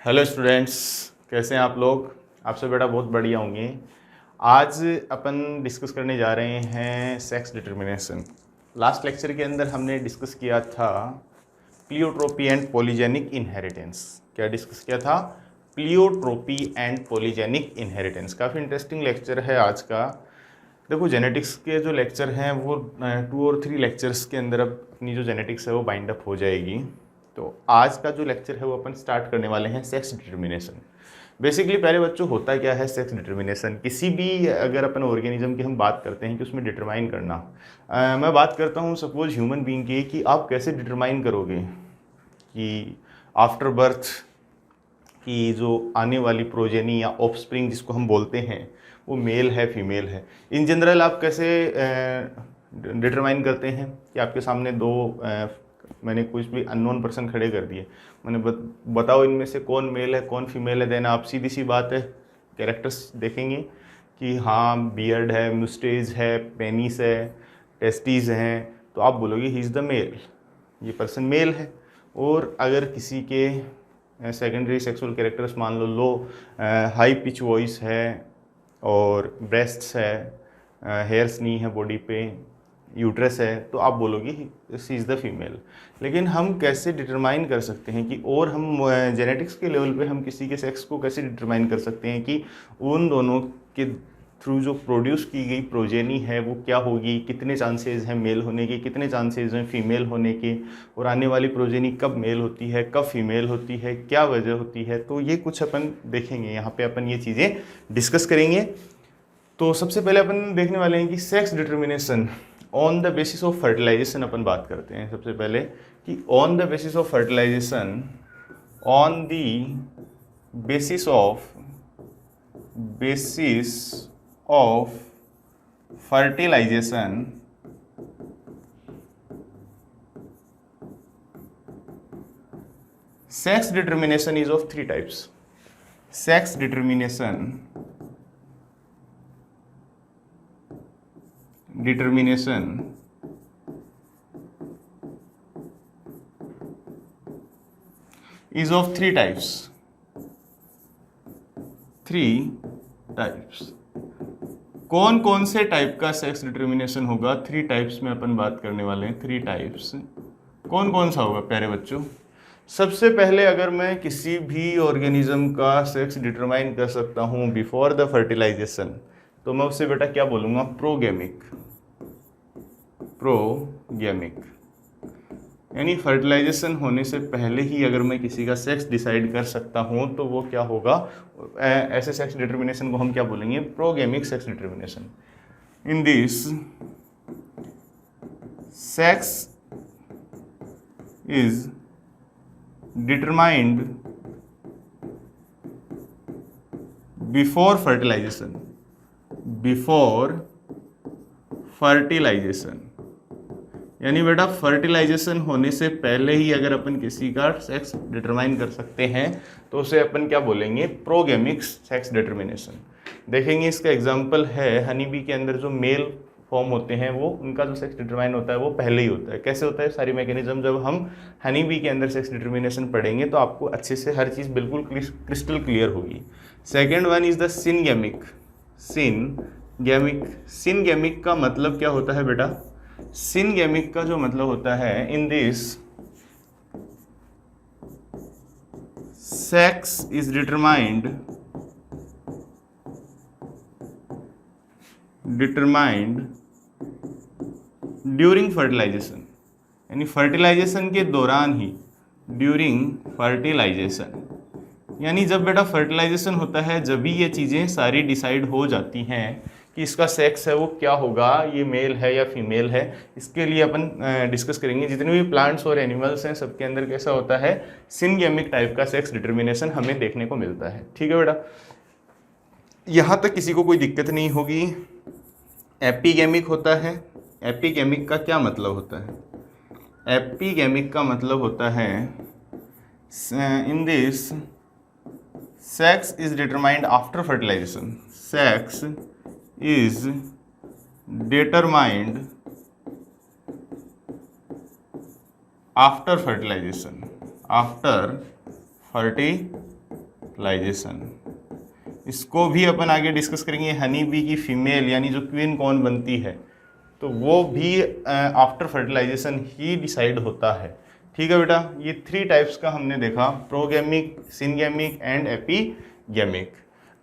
Hello students, कैसे हैं आप लोग। आपसे बेटा बहुत बढ़िया होंगे। आज अपन डिस्कस करने जा रहे हैं सेक्स डिटर्मिनेशन। लास्ट लेक्चर के अंदर हमने डिस्कस किया था प्लियोट्रोपी एंड पॉलीजेनिक इनहेरिटेंस। क्या डिस्कस किया था? Pleiotropy and polygenic inheritance. काफ़ी इंटरेस्टिंग लेक्चर है आज का। देखो, जेनेटिक्स के जो लेक्चर हैं वो 2 और 3 लेक्चर्स के अंदर अब अपनी जो जेनेटिक्स है वो बाइंड अप हो जाएगी। तो आज का जो लेक्चर है वो अपन स्टार्ट करने वाले हैं सेक्स डिटर्मिनेशन। बेसिकली पहले बच्चों होता क्या है सेक्स डिटर्मिनेशन। किसी भी अगर अपन ऑर्गेनिज्म की हम बात करते हैं कि उसमें डिटरमाइन करना, मैं बात करता हूँ सपोज ह्यूमन बीइंग की, कि आप कैसे डिटरमाइन करोगे कि आफ्टर बर्थ कि जो आने वाली प्रोजेनी या ऑफस्प्रिंग जिसको हम बोलते हैं वो मेल है फीमेल है। इन जनरल आप कैसे डिटरमाइन करते हैं कि आपके सामने दो मैंने कुछ भी अननोन पर्सन खड़े कर दिए, मैंने बताओ इनमें से कौन मेल है कौन फीमेल है। देन आप सीधी सी बात है कैरेक्टर्स देखेंगे कि हाँ बियर्ड है, म्यूस्टेज है, पेनिस है, टेस्टीज हैं, तो आप बोलोगे ही इज़ द मेल, ये पर्सन मेल है। और अगर किसी के सेकेंडरी सेक्सुअल कैरेक्टर्स मान लो हाई पिच वॉइस है और ब्रेस्ट्स है, हेयर्स नहीं है बॉडी पे, यूट्रस है, तो आप बोलोगे शी इज़ द फीमेल। लेकिन हम कैसे डिटरमाइन कर सकते हैं कि, और हम जेनेटिक्स के लेवल पे हम किसी के सेक्स को कैसे डिटरमाइन कर सकते हैं कि उन दोनों के थ्रू जो प्रोड्यूस की गई प्रोजेनी है वो क्या होगी, कितने चांसेस हैं मेल होने के, कितने चांसेस हैं फीमेल होने के, और आने वाली प्रोजेनी कब मेल होती है कब फीमेल होती है, क्या वजह होती है। तो ये कुछ अपन देखेंगे, यहाँ पे अपन ये चीज़ें डिस्कस करेंगे। तो सबसे पहले अपन देखने वाले हैं कि sex determination on the basis of fertilisation. अपन बात करते हैं सबसे पहले कि on the basis of fertilisation, on the basis of fertilisation sex determination is of 3 types. Sex determination is of 3 types. 3 types. कौन कौन से टाइप का सेक्स डिटर्मिनेशन होगा? 3 टाइप्स में अपन बात करने वाले हैं। 3 टाइप्स कौन कौन सा होगा प्यारे बच्चों? सबसे पहले अगर मैं किसी भी ऑर्गेनिज्म का सेक्स डिटरमाइन कर सकता हूँ बिफोर द फर्टिलाइजेशन, तो मैं उससे बेटा क्या बोलूँगा? प्रोगेमिक। यानी फर्टिलाइजेशन होने से पहले ही अगर मैं किसी का सेक्स डिसाइड कर सकता हूँ तो वो क्या होगा? ऐसे सेक्स डिटर्मिनेशन को हम क्या बोलेंगे? Progamic sex determination. In this sex is determined before fertilisation. यानी बेटा फर्टिलाइजेशन होने से पहले ही अगर अपन किसी का सेक्स डिटरमाइन कर सकते हैं तो उसे अपन क्या बोलेंगे? Progamic sex determination. देखेंगे इसका एग्जांपल है हनी बी के अंदर जो मेल फॉर्म होते हैं वो उनका जो सेक्स डिटरमाइन होता है वो पहले ही होता है। कैसे होता है सारी मैकेनिज्म? जब हम हनी बी के अंदर सेक्स डिटर्मिनेशन पढ़ेंगे तो आपको अच्छे से हर चीज़ बिल्कुल क्रिस्टल क्लियर होगी। Second one is the syngamic. Syngamic का मतलब क्या होता है बेटा? सिनगेमिक का जो मतलब होता है, in this sex is determined during fertilization. यानी फर्टिलाइजेशन के दौरान ही, ड्यूरिंग फर्टिलाइजेशन। यानी जब बेटा फर्टिलाइजेशन होता है जब भी ये चीज़ें सारी डिसाइड हो जाती हैं कि इसका सेक्स है वो क्या होगा, ये मेल है या फीमेल है। इसके लिए अपन डिस्कस करेंगे। जितने भी प्लांट्स और एनिमल्स हैं सबके अंदर कैसा होता है? सिनगेमिक टाइप का सेक्स डिटर्मिनेशन हमें देखने को मिलता है। ठीक है बेटा, यहाँ तक किसी को कोई दिक्कत नहीं होगी। एपीगेमिक होता है। एपीगेमिक का क्या मतलब होता है? एपीगेमिक का मतलब होता है in this sex is determined after fertilization. Sex is determined after fertilization. Fertilization, इसको भी अपन आगे डिस्कस करेंगे। हनी बी की फीमेल यानी जो क्वीन कौन बनती है तो वो भी आफ्टर फर्टिलाइजेशन ही डिसाइड होता है। ठीक है बेटा, ये 3 टाइप्स का हमने देखा, प्रोगैमिक, सिनगैमिक एंड एपीगैमिक।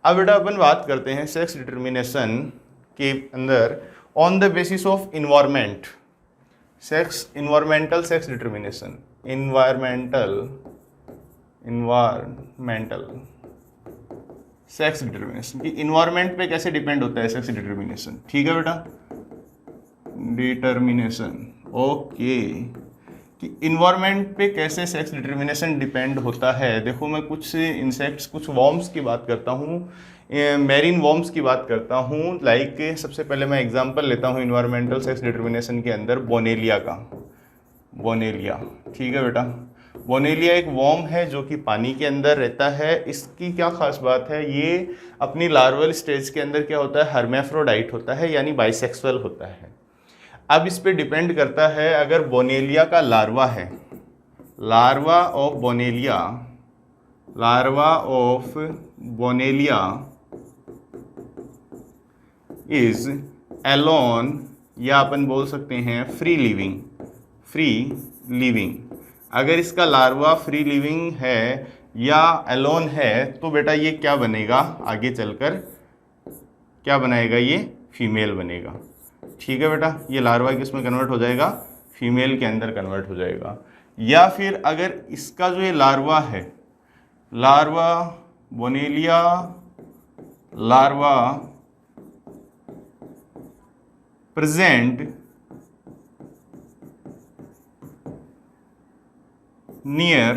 अब बेटा अपन बात करते हैं सेक्स डिटर्मिनेशन के अंदर on the basis of environment, environmental sex determination, environmental sex determination कि इन्वायरमेंट पे कैसे डिपेंड होता है सेक्स डिटर्मिनेशन। ठीक है बेटा, डिटर्मिनेशन, ओके, कि इन्वायरमेंट पे कैसे सेक्स डिटर्मिनेशन डिपेंड होता है। देखो मैं कुछ इंसेक्ट्स, कुछ वॉर्म्स की बात करता हूँ, मैरीन वॉर्म्स की बात करता हूँ। लाइक सबसे पहले मैं एग्जांपल लेता हूँ इन्वायरमेंटल सेक्स डिटर्मिनेशन के अंदर बोनेलिया का, बोनेलिया। ठीक है बेटा, बोनेलिया एक वॉर्म है जो कि पानी के अंदर रहता है। इसकी क्या खास बात है, ये अपनी लार्वल स्टेज के अंदर क्या होता है, हर्मेफ्रोडाइट होता है यानी बाइसेक्सुअल होता है। अब इस पे डिपेंड करता है, अगर बोनेलिया का लार्वा है, larva of Bonellia, larva of Bonellia is alone, या अपन बोल सकते हैं फ्री लिविंग, फ्री लिविंग। अगर इसका लार्वा फ्री लिविंग है या एलोन है तो बेटा ये क्या बनेगा, आगे चलकर क्या बनाएगा, ये फीमेल बनेगा। ठीक है बेटा, ये लार्वा किस में कन्वर्ट हो जाएगा, फीमेल के अंदर कन्वर्ट हो जाएगा। या फिर अगर इसका जो ये लार्वा है, larva Bonellia larva present near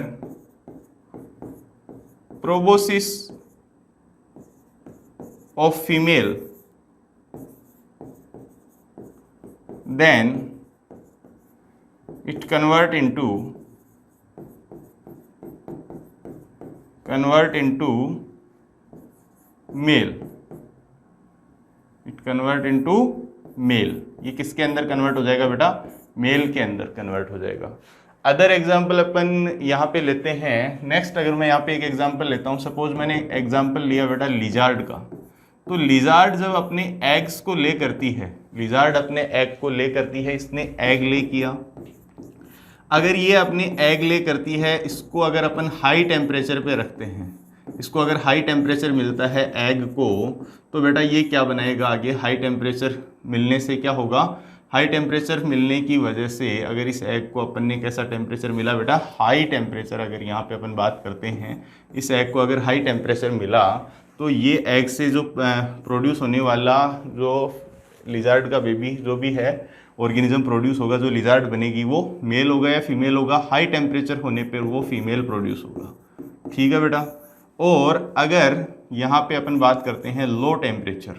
proboscis of female, then it convert into male, it convert into male। ये किसके अंदर कन्वर्ट हो जाएगा बेटा, मेल के अंदर कन्वर्ट हो जाएगा। अदर एग्जाम्पल अपन यहाँ पे लेते हैं। नेक्स्ट अगर मैं यहाँ पे एक एग्जाम्पल लेता हूँ, सपोज मैंने एग्जाम्पल लिया बेटा लिजार्ड का, तो लिजार्ड जब अपने एग्स को ले करती है, लिजार्ड अपने एग को ले करती है, इसने एग ले किया। अगर ये अपने एग ले करती है, इसको अगर अपन हाई टेम्परेचर पे रखते हैं, इसको अगर हाई टेम्परेचर मिलता है एग को, तो बेटा ये क्या बनाएगा, आगे हाई टेम्परेचर मिलने से क्या होगा, हाई टेम्परेचर मिलने की वजह से अगर इस एग को अपन ने कैसा टेम्परेचर मिला बेटा, हाई टेम्परेचर, अगर यहाँ पे अपन बात करते हैं इस एग को अगर हाई टेम्परेचर मिला तो ये एग से जो प्रोड्यूस होने वाला जो लिजार्ड का बेबी जो भी है ऑर्गेनिज्म प्रोड्यूस होगा, जो लिजार्ड बनेगी वो मेल होगा या फीमेल होगा, हाई टेम्परेचर होने पर वो फीमेल प्रोड्यूस होगा। ठीक है बेटा। और अगर यहाँ पे अपन बात करते हैं लो टेम्परेचर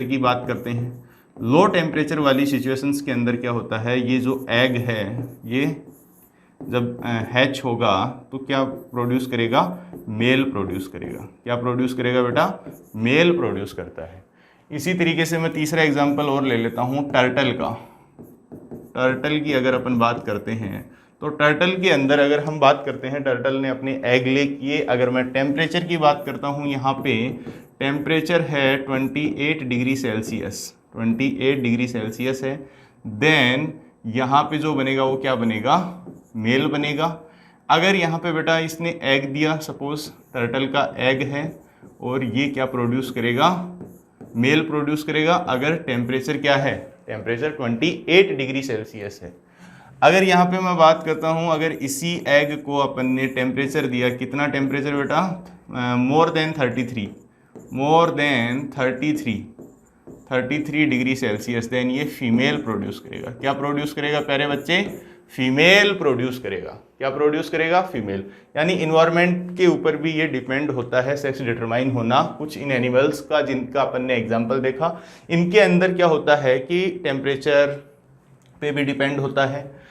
की बात करते हैं, लो टेम्परेचर वाली सिचुएशंस के अंदर क्या होता है, ये जो एग है ये जब हैच होगा तो क्या प्रोड्यूस करेगा, मेल प्रोड्यूस करेगा। क्या प्रोड्यूस करेगा बेटा, मेल प्रोड्यूस करता है। इसी तरीके से मैं तीसरा एग्जांपल और ले लेता हूँ टर्टल का। टर्टल की अगर अपन बात करते हैं तो टर्टल के अंदर अगर हम बात करते हैं, टर्टल ने अपने एग ले किए। अगर मैं टेम्परेचर की बात करता हूँ, यहाँ पे टेम्परेचर है 28 डिग्री सेल्सियस, 28 डिग्री सेल्सियस है। देन यहाँ पे जो बनेगा वो क्या बनेगा, मेल बनेगा। अगर यहाँ पे बेटा इसने एग दिया, सपोज टर्टल का एग है और ये क्या प्रोड्यूस करेगा, मेल प्रोड्यूस करेगा। अगर टेम्परेचर क्या है, टेम्परेचर 28 डिग्री सेल्सियस है। अगर यहाँ पे मैं बात करता हूँ, अगर इसी एग को अपन ने टेम्परेचर दिया, कितना टेम्परेचर बेटा, more than 33 degree Celsius, then ये फीमेल प्रोड्यूस करेगा। क्या प्रोड्यूस करेगा प्यारे बच्चे, फीमेल प्रोड्यूस करेगा। क्या प्रोड्यूस करेगा, फीमेल। यानी इन्वायरमेंट के ऊपर भी ये डिपेंड होता है सेक्स डिटरमाइन होना। कुछ इन एनिमल्स का जिनका अपन ने एग्जांपल देखा, इनके अंदर क्या होता है कि टेम्परेचर पे भी डिपेंड होता है।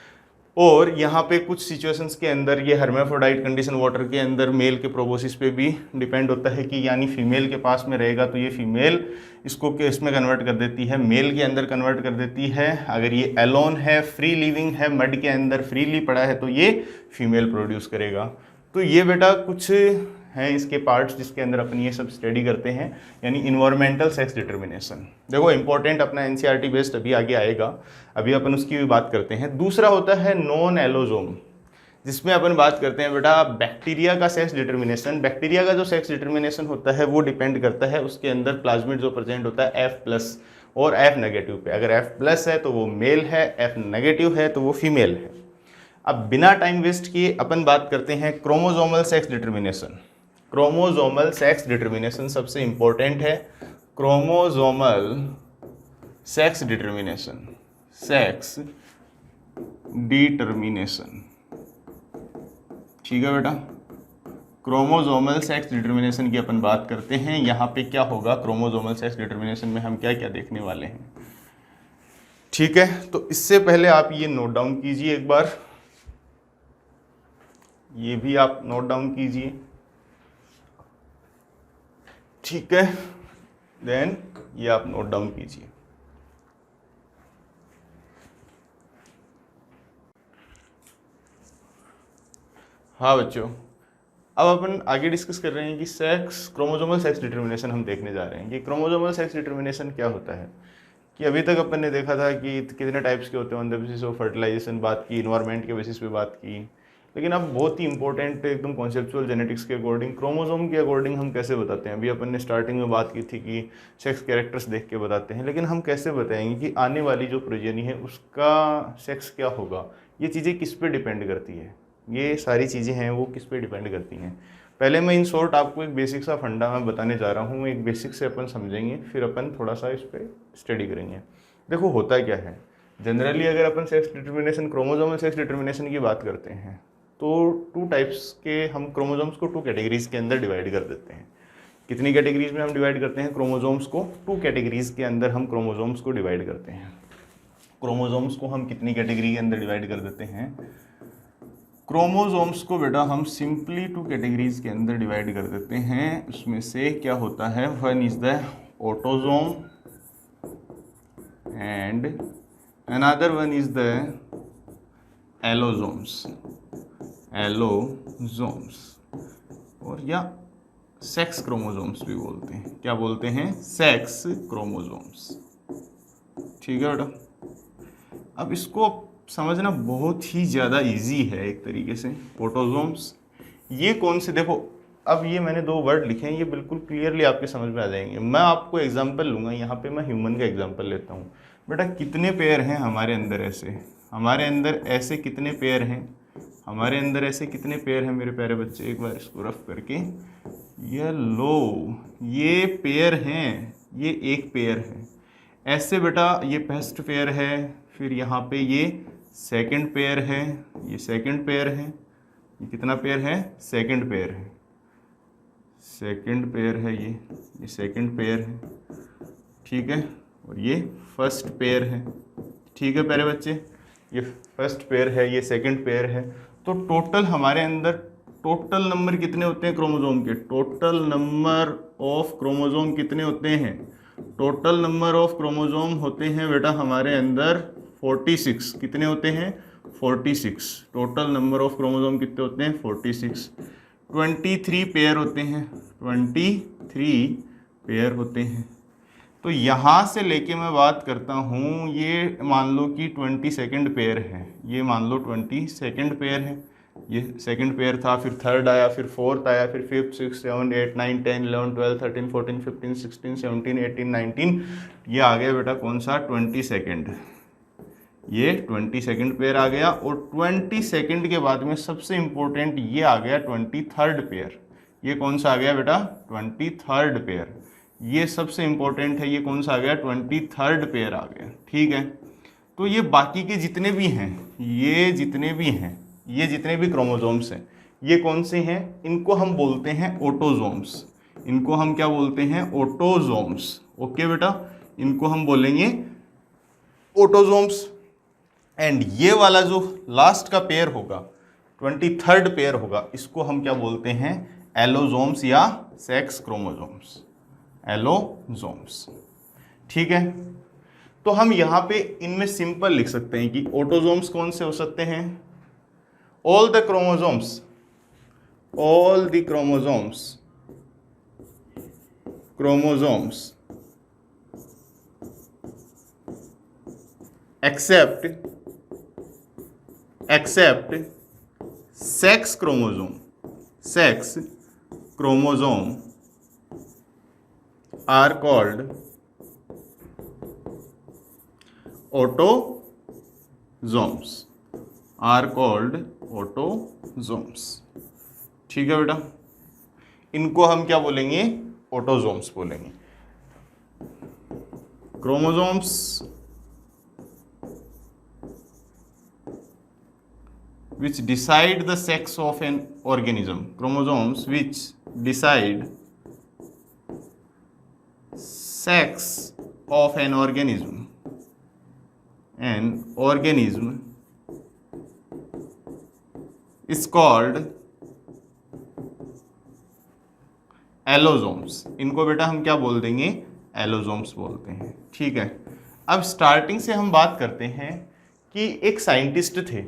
और यहाँ पे कुछ सिचुएशंस के अंदर ये हर्मेफ्रोडाइट कंडीशन वाटर के अंदर मेल के प्रोबोसिस पे भी डिपेंड होता है कि यानी फीमेल के पास में रहेगा तो ये फीमेल इसको इसमें कन्वर्ट कर देती है, मेल के अंदर कन्वर्ट कर देती है। अगर ये एलोन है, फ्री लिविंग है, मड के अंदर फ्रीली पड़ा है, तो ये फीमेल प्रोड्यूस करेगा। तो ये बेटा कुछ हैं इसके पार्ट्स जिसके अंदर अपन ये सब स्टडी करते हैं, यानी इन्वायरमेंटल सेक्स डिटर्मिनेशन। देखो इंपॉर्टेंट अपना एनसीईआरटी बेस्ड अभी आगे आएगा, अभी अपन उसकी भी बात करते हैं। दूसरा होता है नॉन एलोसोम, जिसमें अपन बात करते हैं बेटा बैक्टीरिया का सेक्स डिटर्मिनेशन। बैक्टीरिया का जो सेक्स डिटर्मिनेशन होता है वो डिपेंड करता है उसके अंदर प्लाज्मिड जो प्रेजेंट होता है F+ और F नेगेटिव पे। अगर F+ है तो वो मेल है, F नेगेटिव है तो वो फीमेल है। अब बिना टाइम वेस्ट किए अपन बात करते हैं chromosomal sex determination. Chromosomal sex determination सबसे इंपॉर्टेंट है। Chromosomal sex determination, sex determination, ठीक है बेटा। क्रोमोसोमल सेक्स डिटर्मिनेशन की अपन बात करते हैं। यहाँ पे क्या होगा, क्रोमोसोमल सेक्स डिटर्मिनेशन में हम क्या क्या देखने वाले हैं, ठीक है। तो इससे पहले आप ये नोट डाउन कीजिए एक बार, ये भी आप नोट डाउन कीजिए, ठीक है। देन ये आप नोट डाउन कीजिए। हाँ बच्चों, अब अपन आगे डिस्कस कर रहे हैं कि सेक्स, क्रोमोसोमल सेक्स डिटर्मिनेशन हम देखने जा रहे हैं कि क्रोमोसोमल सेक्स डिटर्मिनेशन क्या होता है। कि अभी तक अपन ने देखा था कि कितने टाइप्स के होते हैं, on the basis of fertilization बात की, इन्वायरमेंट के बेसिस पे बात की। लेकिन अब बहुत ही इंपॉर्टेंट एकदम कॉन्सेप्चुअल जेनेटिक्स के अकॉर्डिंग, क्रोमोसोम के अकॉर्डिंग हम कैसे बताते हैं। अभी अपन ने स्टार्टिंग में बात की थी कि सेक्स कैरेक्टर्स देख के बताते हैं, लेकिन हम कैसे बताएंगे कि आने वाली जो प्रोजेनी है उसका सेक्स क्या होगा। ये चीज़ें किस पे डिपेंड करती है, ये सारी चीज़ें हैं वो किस पे डिपेंड करती हैं। पहले मैं इन शॉर्ट आपको एक बेसिक सा फंडा मैं बताने जा रहा हूँ, एक बेसिक से अपन समझेंगे, फिर अपन थोड़ा सा इस पर स्टडी करेंगे। देखो होता क्या है, जनरली अगर अपन sex determination, chromosomal sex determination की बात करते हैं तो 2 टाइप्स के हम क्रोमोसोम्स को 2 कैटेगरीज के अंदर डिवाइड कर देते हैं। कितनी कैटेगरीज में हम डिवाइड करते हैं क्रोमोसोम्स को? 2 कैटेगरीज के अंदर हम क्रोमोसोम्स को डिवाइड करते हैं। क्रोमोसोम्स को हम कितनी कैटेगरी के अंदर डिवाइड कर देते हैं? क्रोमोसोम्स को बेटा हम सिंपली 2 कैटेगरीज के अंदर डिवाइड कर देते हैं। उसमें से क्या होता है, one is the autosome and another one is the allosomes, allosomes, और या सेक्स क्रोमोसोम्स भी बोलते हैं। क्या बोलते हैं? सेक्स क्रोमोसोम्स, ठीक है बेटा। अब इसको समझना बहुत ही ज़्यादा इजी है एक तरीके से। ऑटोसोम्स ये कौन से, देखो अब ये मैंने 2 वर्ड लिखे हैं, ये बिल्कुल क्लियरली आपके समझ में आ जाएंगे। मैं आपको एग्जांपल लूँगा, यहाँ पे मैं ह्यूमन का एग्जांपल लेता हूँ। बेटा कितने पेयर हैं हमारे अंदर, ऐसे हमारे अंदर ऐसे कितने पेयर हैं, हमारे अंदर ऐसे कितने पेयर हैं मेरे प्यारे बच्चे? एक बार इसको रफ करके, ये लो, ये पेयर हैं, ये एक पेयर है। ऐसे बेटा ये फर्स्ट पेयर है, फिर यहाँ पे ये सेकंड पेयर है, ये सेकंड पेयर है, ये कितना पेयर है? सेकंड पेयर है, सेकंड पेयर है, ये सेकंड पेयर है, ठीक है। और ये फर्स्ट पेयर है, ठीक है प्यारे बच्चे, ये फर्स्ट पेयर है, ये सेकंड पेयर है। तो टोटल हमारे अंदर टोटल नंबर कितने होते हैं क्रोमोसोम के? टोटल नंबर ऑफ क्रोमोसोम कितने होते हैं? टोटल नंबर ऑफ क्रोमोसोम होते हैं बेटा हमारे अंदर 46। कितने होते हैं? 46। टोटल नंबर ऑफ क्रोमोसोम कितने होते हैं? 46। 23 पेयर होते हैं, 23 पेयर होते हैं। तो यहाँ से लेके मैं बात करता हूँ, ये मान लो कि 22nd पेयर है, ये मान लो 22nd पेयर है, ये सेकंड पेयर था, फिर थर्ड आया, फिर फोर्थ आया, फिर 5th 6th 7th 8th 9th 10th 11th 12th 13th 14th 15th 16th 17th 18th 19th, ये आ गया बेटा कौन सा? 22nd। ये 22nd पेयर आ गया। और 22nd के बाद में सबसे इंपॉर्टेंट ये आ गया 23rd पेयर। ये कौन सा आ गया बेटा? 23rd pair. ये सबसे इंपॉर्टेंट है, ये कौन सा आ गया? 23rd पेयर आ गया, ठीक है। तो ये बाकी के जितने भी हैं, ये जितने भी हैं, ये जितने भी क्रोमोसोम्स हैं, ये कौन से हैं? इनको हम बोलते हैं ऑटोसोम्स। इनको हम क्या बोलते हैं? ऑटोसोम्स। ओके बेटा, इनको हम बोलेंगे ऑटोसोम्स। एंड ये वाला जो लास्ट का पेयर होगा, 23rd पेयर होगा, इसको हम क्या बोलते हैं? एलोसोम्स या सेक्स क्रोमोसोम्स, एलोसोम्स, ठीक है। तो हम यहाँ पे इनमें सिंपल लिख सकते हैं कि ऑटोसोम्स कौन से हो सकते हैं? All the chromosomes, all the chromosomes except sex chromosome are called autosomes। ठीक है बेटा, इनको हम क्या बोलेंगे? ऑटोजोम्स बोलेंगे। Chromosomes which decide the sex of an organism, chromosomes which decide sex of an organism is called एलोजोम्स। इनको बेटा हम क्या बोल देंगे? एलोजोम्स बोलते हैं। ठीक है, अब स्टार्टिंग से हम बात करते हैं कि एक साइंटिस्ट थे।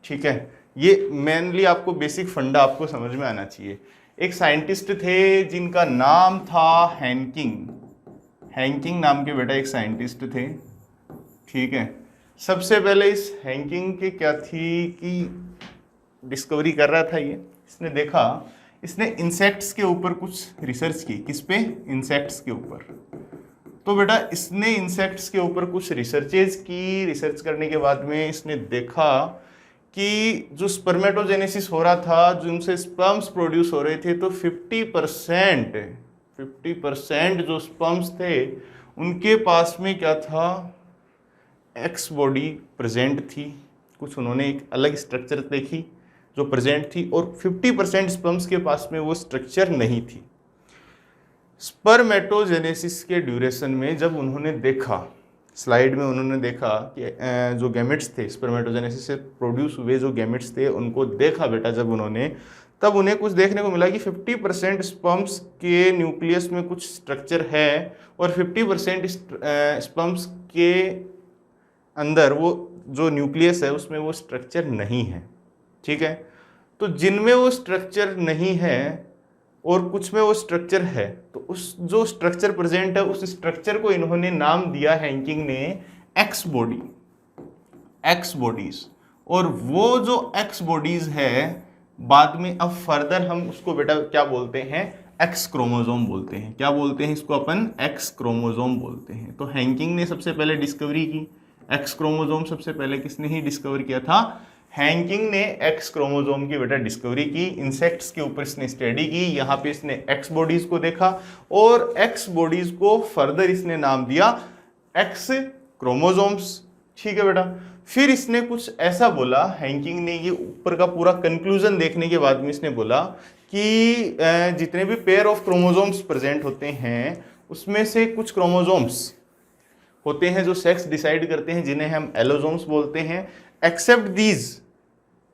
ठीक है, ये मेनली आपको बेसिक फंडा आपको समझ में आना चाहिए। एक साइंटिस्ट थे जिनका नाम था हैंकिंग नाम के बेटा एक साइंटिस्ट थे। ठीक है, सबसे पहले इस हैंकिंग के क्या थी कि डिस्कवरी कर रहा था ये, इसने देखा, इसने इंसेक्ट्स के ऊपर कुछ रिसर्च की। किस पे? इंसेक्ट्स के ऊपर। तो बेटा इसने इंसेक्ट्स के ऊपर कुछ रिसर्चेज की। रिसर्च करने के बाद में इसने देखा कि जो स्पर्मेटोजेनेसिस हो रहा था, जिनसे स्पर्म्स प्रोड्यूस हो रहे थे, तो 50% जो स्पर्म्स थे उनके पास में क्या था? एक्स बॉडी प्रेजेंट थी। कुछ उन्होंने एक अलग स्ट्रक्चर देखी जो प्रेजेंट थी, और 50% स्पर्म्स के पास में वो स्ट्रक्चर नहीं थी। स्पर्मेटोजेनेसिस के ड्यूरेशन में जब उन्होंने देखा, स्लाइड में उन्होंने देखा कि जो गैमेट्स थे, स्पर्मेटोजेनेसिस से प्रोड्यूस हुए जो गैमेट्स थे, उनको देखा बेटा जब उन्होंने, तब उन्हें कुछ देखने को मिला कि 50% स्पर्म्स के न्यूक्लियस में कुछ स्ट्रक्चर है और 50% स्पर्म्स के अंदर वो जो न्यूक्लियस है उसमें वो स्ट्रक्चर नहीं है। ठीक है, तो जिनमें वो स्ट्रक्चर नहीं है और कुछ में वो स्ट्रक्चर है, तो उस जो स्ट्रक्चर प्रेजेंट है उस स्ट्रक्चर को इन्होंने नाम दिया हैंकिंग ने एक्स बॉडीज। और वो जो एक्स बॉडीज है बाद में अब फर्दर हम उसको बेटा क्या बोलते हैं? एक्स क्रोमोजोम बोलते हैं। क्या बोलते हैं इसको अपन? एक्स क्रोमोजोम बोलते हैं। तो हैंकिंग ने सबसे पहले डिस्कवरी की एक्स क्रोमोजोम। सबसे पहले किसने ही डिस्कवर किया था? हैंकिंग ने एक्स क्रोमोजोम की बेटा डिस्कवरी की। इंसेक्ट्स के ऊपर इसने स्टडी की, यहाँ पे इसने एक्स बॉडीज को देखा और एक्स बॉडीज को फर्दर इसने नाम दिया एक्स क्रोमोजोम्स। ठीक है बेटा, फिर इसने कुछ ऐसा बोला, हैंकिंग ने ये ऊपर का पूरा कंक्लूजन देखने के बाद में इसने बोला कि जितने भी पेयर ऑफ क्रोमोजोम्स प्रेजेंट होते हैं उसमें से कुछ क्रोमोजोम्स होते हैं जो सेक्स डिसाइड करते हैं, जिन्हें हम एलोजोम्स बोलते हैं। एक्सेप्ट दीज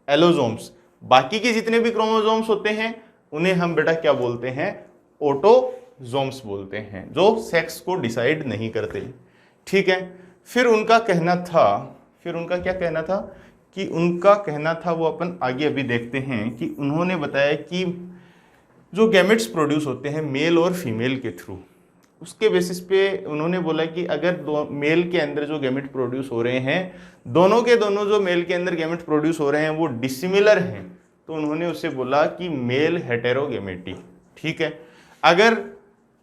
एलोजोम्स, बाकी के जितने भी क्रोमोजोम्स होते हैं उन्हें हम बेटा क्या बोलते हैं? ऑटोजोम्स बोलते हैं, जो सेक्स को डिसाइड नहीं करते। ठीक है, फिर उनका क्या कहना था कि वो अपन आगे अभी देखते हैं कि उन्होंने बताया कि जो गैमेट्स प्रोड्यूस होते हैं मेल और फीमेल के थ्रू, उसके बेसिस पे उन्होंने बोला कि अगर मेल के अंदर जो गैमेट प्रोड्यूस हो रहे हैं, दोनों के दोनों जो मेल के अंदर गैमेट प्रोड्यूस हो रहे हैं वो डिसिमिलर हैं, तो उन्होंने उससे बोला कि मेल हेटेरोगैमेटी। ठीक है, अगर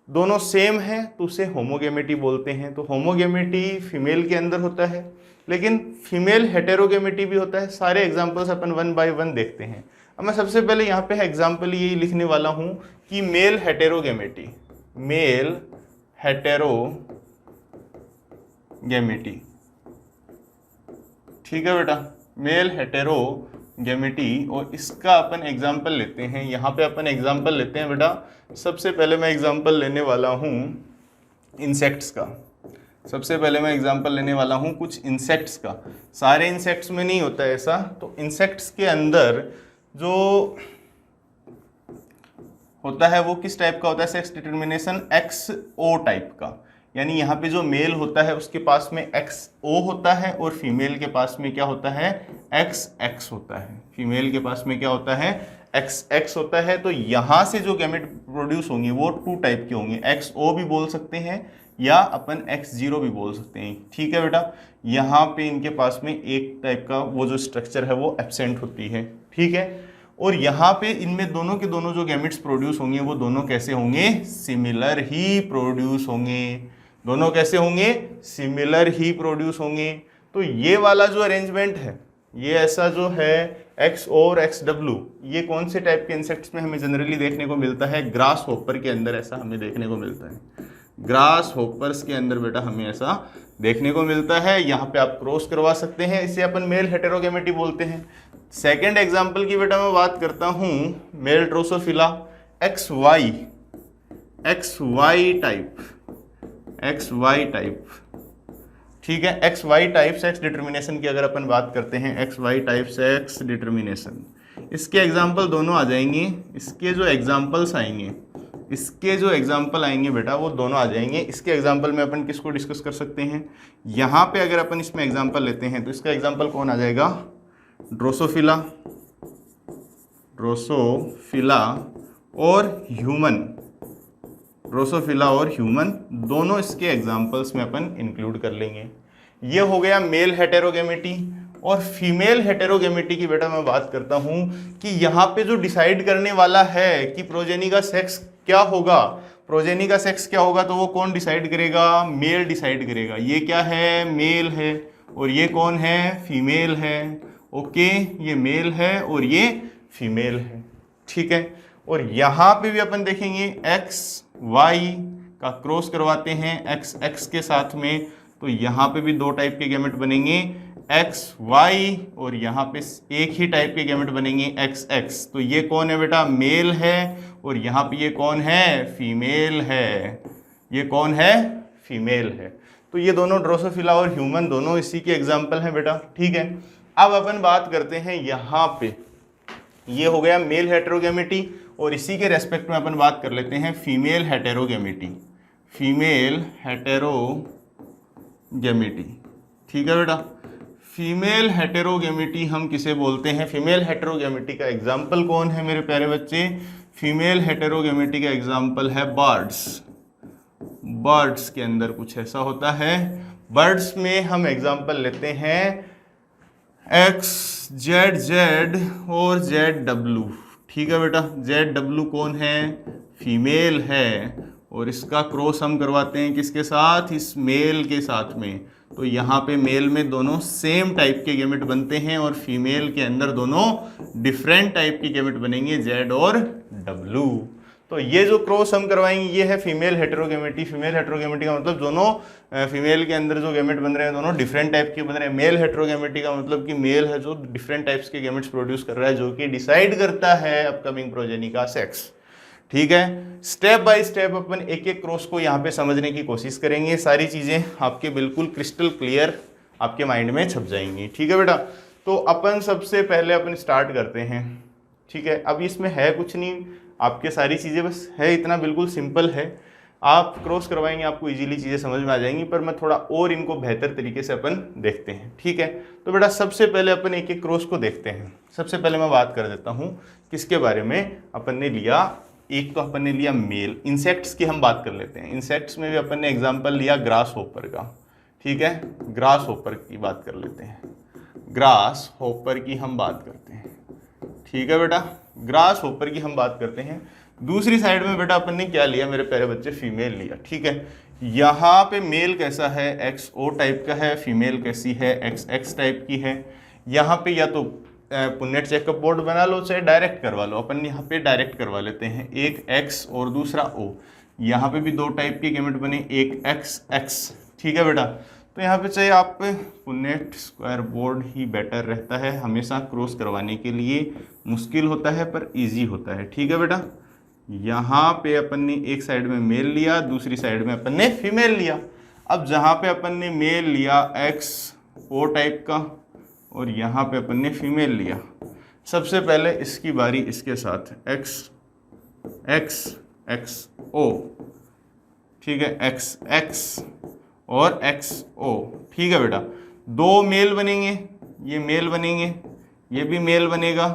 दोनों सेम हैं तो उसे होमोगैमेटी बोलते हैं। तो होमोगैमेटी फीमेल के अंदर होता है, लेकिन फीमेल हेटेरोगैमेटी भी होता है। सारे एग्जाम्पल्स अपन 1 बाय 1 देखते हैं। अब मैं सबसे पहले यहाँ पे एग्जाम्पल यही लिखने वाला हूँ कि मेल हेटेरोगैमेटी ठीक है बेटा, मेल हेटेरोगैमेटी, और इसका अपन एग्जाम्पल लेते हैं। यहाँ पे अपन एग्जाम्पल लेते हैं बेटा, सबसे पहले मैं एग्जाम्पल लेने वाला हूँ इंसेक्ट्स का। कुछ इंसेक्ट्स का। सारे इंसेक्ट्स में नहीं होता है ऐसा, तो इंसेक्ट्स के अंदर जो होता है वो किस टाइप का होता है? सेक्स डिटर्मिनेशन XO टाइप का, यानी यहाँ पे जो मेल होता है उसके पास में XO होता है और फीमेल के पास में क्या होता है? XX होता है। फीमेल के पास में क्या होता है? एक्स एक्स होता है, तो यहाँ से जो गैमेट प्रोड्यूस होंगे वो 2 टाइप के होंगे, एक्स ओ भी बोल सकते हैं या अपन x0 भी बोल सकते हैं। ठीक है बेटा, यहाँ पे इनके पास में एक टाइप का वो जो स्ट्रक्चर है वो एब्सेंट होती है। ठीक है, और यहाँ पे इनमें दोनों के दोनों जो गैमेट्स प्रोड्यूस होंगे वो दोनों कैसे होंगे, सिमिलर ही प्रोड्यूस होंगे। दोनों कैसे होंगे, सिमिलर ही प्रोड्यूस होंगे। तो ये वाला जो अरेंजमेंट है, ये ऐसा जो है एक्स और एक्स डब्ल्यू, ये कौन से टाइप के इंसेक्ट्स में हमें जनरली देखने को मिलता है, ग्रास होपर के अंदर ऐसा हमें देखने को मिलता है। ग्रास होपर्स के अंदर बेटा हमें ऐसा देखने को मिलता है। यहाँ पे आप क्रॉस करवा सकते हैं, इसे अपन मेल हेटेरोगेमेटी बोलते हैं। सेकेंड एग्जाम्पल की बेटा मैं बात करता हूँ, male Drosophila X Y type. ठीक है, X Y type sex determination की अगर अपन बात करते हैं, X Y type sex determination, इसके एग्जाम्पल दोनों आ जाएंगे। इसके जो एग्जाम्पल आएंगे बेटा वो दोनों आ जाएंगे। इसके एग्जाम्पल में अपन किसको डिस्कस कर सकते हैं, यहाँ पे अगर अपन इसमें एग्जाम्पल लेते हैं तो इसका एग्जाम्पल कौन आ जाएगा, ड्रोसोफिला और ह्यूमन, दोनों इसके एग्जाम्पल्स में अपन इंक्लूड कर लेंगे। ये हो गया मेल हेटेरोगेमेटी। और फीमेल हेटेरोगेमेटी की बेटा मैं बात करता हूं कि यहाँ पे जो डिसाइड करने वाला है कि प्रोजेनी का सेक्स क्या होगा, तो वो कौन डिसाइड करेगा, मेल डिसाइड करेगा। ये क्या है, मेल है, और ये कौन है, फीमेल है। ओके, ये मेल है और ये फीमेल है। ठीक है, और यहाँ पे भी अपन देखेंगे एक्स वाई का क्रॉस करवाते हैं एक्स एक्स के साथ में, तो यहाँ पे भी 2 टाइप के गैमेट बनेंगे, एक्स वाई, और यहाँ पे एक ही टाइप के गैमेट बनेंगे एक्स एक्स। तो ये कौन है बेटा, मेल है, और यहाँ पे ये कौन है, फीमेल है। तो ये दोनों ड्रोसोफिला और ह्यूमन दोनों इसी के एग्जाम्पल हैं बेटा। ठीक है, अब अपन बात करते हैं यहाँ पे, ये हो गया मेल हेटेरोगेमेटी, और इसी के रेस्पेक्ट में अपन बात कर लेते हैं फीमेल हेटेरोगेमेटी। ठीक है बेटा, फीमेल हेटेरोगेमेटी हम किसे बोलते हैं, फीमेल हेटेरोगेमेटी का एग्जाम्पल कौन है मेरे प्यारे बच्चे, फीमेल हेटेरोगेमेटी का एग्जाम्पल है बर्ड्स के अंदर कुछ ऐसा होता है। बर्ड्स में हम एग्जाम्पल लेते हैं एक्स जेड और ZW। ठीक है बेटा, ZW कौन है, फीमेल है, और इसका क्रॉस हम करवाते हैं किसके साथ, इस मेल के साथ में। तो यहाँ पे मेल में दोनों सेम टाइप के गैमेट बनते हैं, और फीमेल के अंदर दोनों डिफरेंट टाइप के गैमेट बनेंगे, Z और W। तो ये जो क्रॉस हम करवाएंगे ये है फीमेल हेटेरोगेमेटी। फीमेल हेटेरोगेमेटी का मतलब दोनों फीमेल के अंदर जो गैमेट बन रहे हैं दोनों डिफरेंट टाइप के बन रहे हैं। मेल हेटेरोगेमेटी का मतलब कि मेल है जो डिफरेंट टाइप्स के गैमेट्स प्रोड्यूस कर रहा है, जो कि डिसाइड करता है अपकमिंग प्रोजेनी का सेक्स। ठीक है, स्टेप बाय स्टेप अपन एक एक क्रॉस को यहाँ पे समझने की कोशिश करेंगे। सारी चीज़ें आपके बिल्कुल क्रिस्टल क्लियर आपके माइंड में छप जाएंगी। ठीक है बेटा, तो अपन सबसे पहले अपन स्टार्ट करते हैं। ठीक है, अब इसमें है कुछ नहीं, आपके सारी चीज़ें बस है इतना, बिल्कुल सिंपल है। आप क्रॉस करवाएंगे आपको इजीली चीज़ें समझ में आ जाएंगी, पर मैं थोड़ा और इनको बेहतर तरीके से अपन देखते हैं। ठीक है, तो बेटा सबसे पहले अपन एक एक क्रॉस को देखते हैं। सबसे पहले मैं बात कर देता हूँ किसके बारे में, अपन ने लिया एक, तो अपन ने लिया मेल। इंसेक्ट्स की हम बात कर लेते हैं। इंसेक्ट्स में भी अपन ने एग्जाम्पल लिया ग्रास होपर का। ठीक है, ग्रास होपर की बात कर लेते हैं, ग्रास होपर की हम बात करते हैं। ठीक है बेटा, ग्रास होपर की हम बात करते हैं। दूसरी साइड में बेटा अपन ने क्या लिया मेरे प्यारे बच्चे, फीमेल लिया। ठीक है, यहाँ पे मेल कैसा है, XO टाइप का है, फीमेल कैसी है, XX टाइप की है। यहाँ पे या तो पुन्नेट चेकअप बोर्ड बना लो चाहे डायरेक्ट करवा लो, अपन यहाँ पे डायरेक्ट करवा लेते हैं, एक X और दूसरा O। यहाँ पे भी 2 टाइप के गैमेट बने, एक XX। ठीक है बेटा, तो यहाँ पे चाहे आप पुन्नेट स्क्वायर बोर्ड ही बेटर रहता है, हमेशा क्रॉस करवाने के लिए मुश्किल होता है पर इजी होता है। ठीक है बेटा, यहाँ पे अपन ने एक साइड में मेल लिया, दूसरी साइड में अपन ने फीमेल लिया। अब जहाँ पे अपन ने मेल लिया XO टाइप का, और यहाँ पे अपन ने फीमेल लिया, सबसे पहले इसकी बारी इसके साथ XO। ठीक है, XX और XO। ठीक है बेटा, 2 मेल बनेंगे, ये मेल बनेंगे, ये भी मेल बनेगा,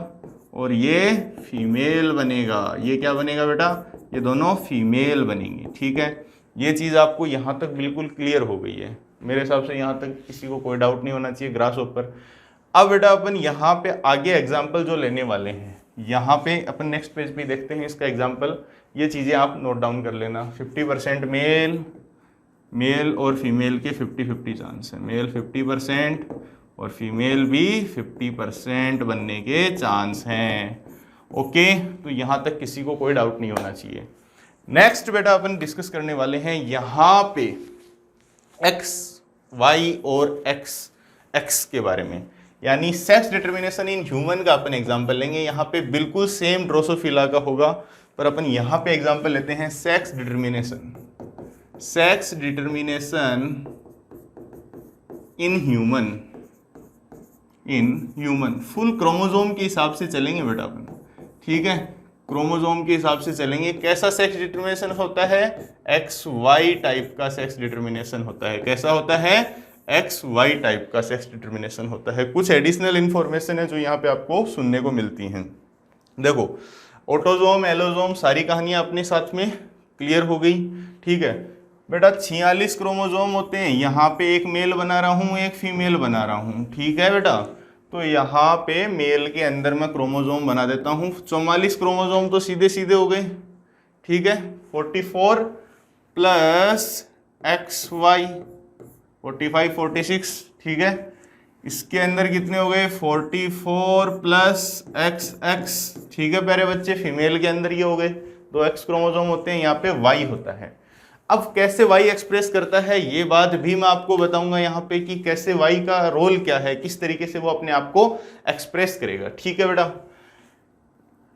और ये फीमेल बनेगा। ये क्या बनेगा बेटा? ये दोनों फीमेल बनेंगे। ठीक है, ये चीज़ आपको यहाँ तक बिल्कुल क्लियर हो गई है मेरे हिसाब से। यहाँ तक किसी को कोई डाउट नहीं होना चाहिए ग्रास ऊपर। अब बेटा अपन यहाँ पे आगे एग्जाम्पल जो लेने वाले हैं, यहाँ पे अपन नेक्स्ट पेज पे देखते हैं इसका एग्जाम्पल। ये चीज़ें आप नोट डाउन कर लेना। 50% मेल और फीमेल के 50-50 चांस है। मेल 50% और फीमेल भी 50% बनने के चांस हैं। ओके, तो यहाँ तक किसी को कोई डाउट नहीं होना चाहिए। नेक्स्ट बेटा अपन डिस्कस करने वाले हैं यहाँ पे एक्स वाई और एक्स के बारे में, यानी सेक्स डिटर्मिनेशन इन ह्यूमन का अपन एग्जांपल लेंगे। यहाँ पे बिल्कुल सेम ड्रोसोफिला का होगा, पर अपन यहाँ पे एग्जांपल लेते हैं sex determination in human. Full chromosome के हिसाब से चलेंगे बेटा अपन। ठीक है, क्रोमोजोम के हिसाब से चलेंगे। कैसा सेक्स डिटर्मिनेशन होता है? एक्स वाई टाइप का सेक्स डिटर्मिनेशन होता है। कैसा होता है? एक्स वाई टाइप का सेक्स डिटर्मिनेशन होता है। कुछ एडिशनल इंफॉर्मेशन है जो यहाँ पे आपको सुनने को मिलती हैं। देखो, ऑटोजोम एलोजोम सारी कहानियां अपने साथ में क्लियर हो गई। ठीक है बेटा, 46 क्रोमोजोम होते हैं। यहाँ पे एक मेल बना रहा हूँ, एक फीमेल बना रहा हूँ। ठीक है बेटा, तो यहाँ पे मेल के अंदर मैं क्रोमोजोम बना देता हूँ। 44 क्रोमोजोम तो सीधे सीधे हो गए। ठीक है, 44 प्लस एक्स वाई 45 46। ठीक है, इसके अंदर कितने हो गए? 44 प्लस एक्स एक्स। ठीक है प्यारे बच्चे, फीमेल के अंदर ये हो गए 2 एक्स क्रोमोजोम होते हैं, यहाँ पे वाई होता है। अब कैसे वाई एक्सप्रेस करता है ये बात भी मैं आपको बताऊंगा यहाँ पे, कि कैसे वाई का रोल क्या है, किस तरीके से वो अपने आप को एक्सप्रेस करेगा। ठीक है बेटा,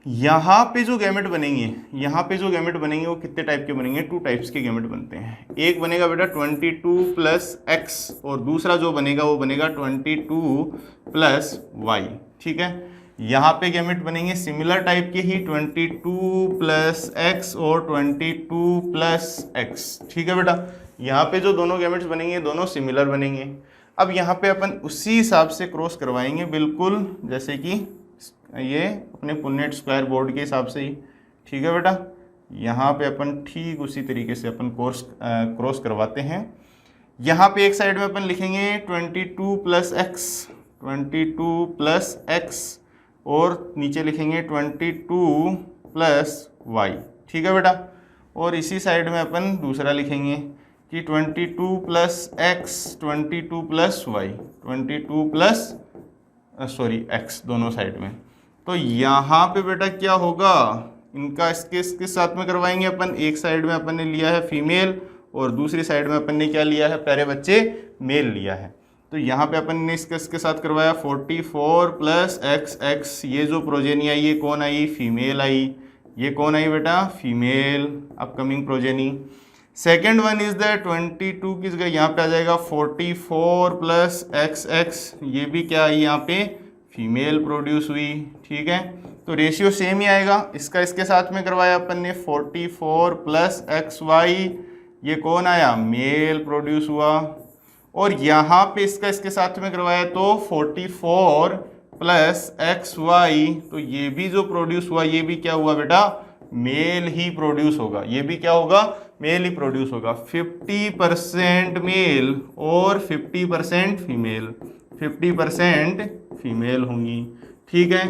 यहाँ पे जो गैमेट बनेंगे वो कितने टाइप के बनेंगे? 2 टाइप्स के गैमेट बनते हैं। एक बनेगा बेटा 22 प्लस एक्स और दूसरा जो बनेगा वो बनेगा 22 प्लस वाई। ठीक है, यहाँ पे गैमेट बनेंगे सिमिलर टाइप के ही 22 प्लस एक्स और 22 प्लस एक्स। ठीक है बेटा, यहाँ पे जो दोनों गैमेट्स बनेंगे दोनों सिमिलर बनेंगे। अब यहाँ पे अपन उसी हिसाब से क्रॉस करवाएंगे, बिल्कुल जैसे कि ये अपने पुन्नेट स्क्वायर बोर्ड के हिसाब से ही। ठीक है बेटा, यहाँ पे अपन ठीक उसी तरीके से अपन क्रॉस करवाते हैं। यहाँ पे एक साइड में अपन लिखेंगे 22 प्लस एक्स और नीचे लिखेंगे 22 प्लस वाई। ठीक है बेटा, और इसी साइड में अपन दूसरा लिखेंगे कि 22 plus X 22 plus Y 22 plus X दोनों साइड में। तो यहाँ पे बेटा क्या होगा? इनका इसके साथ में करवाएंगे अपन। एक साइड में अपन ने लिया है फीमेल और दूसरी साइड में अपन ने क्या लिया है प्यारे बच्चे? मेल लिया है। तो यहाँ पे अपन ने इसके साथ करवाया 44 प्लस एक्स एक्स। ये जो प्रोजेनी आई ये कौन आई? Female I. ये कौन आई बेटा? Female upcoming progeny. Second one is the 22 किस गए? यहाँ पे आ जाएगा 44 प्लस एक्स एक्स। ये भी क्या आई? यहाँ पे फीमेल प्रोड्यूस हुई। ठीक है, तो रेशियो सेम ही आएगा। इसके साथ में करवाया अपन ने 44 प्लस एक्स वाई। ये कौन आया? मेल प्रोड्यूस हुआ। और यहाँ पे इसके साथ में करवाया तो 44 प्लस एक्स वाई, तो ये भी जो प्रोड्यूस हुआ ये भी क्या हुआ बेटा? मेल ही प्रोड्यूस होगा। ये भी क्या होगा? मेल ही प्रोड्यूस होगा। 50% मेल और 50% फीमेल, 50% फीमेल होंगी। ठीक है,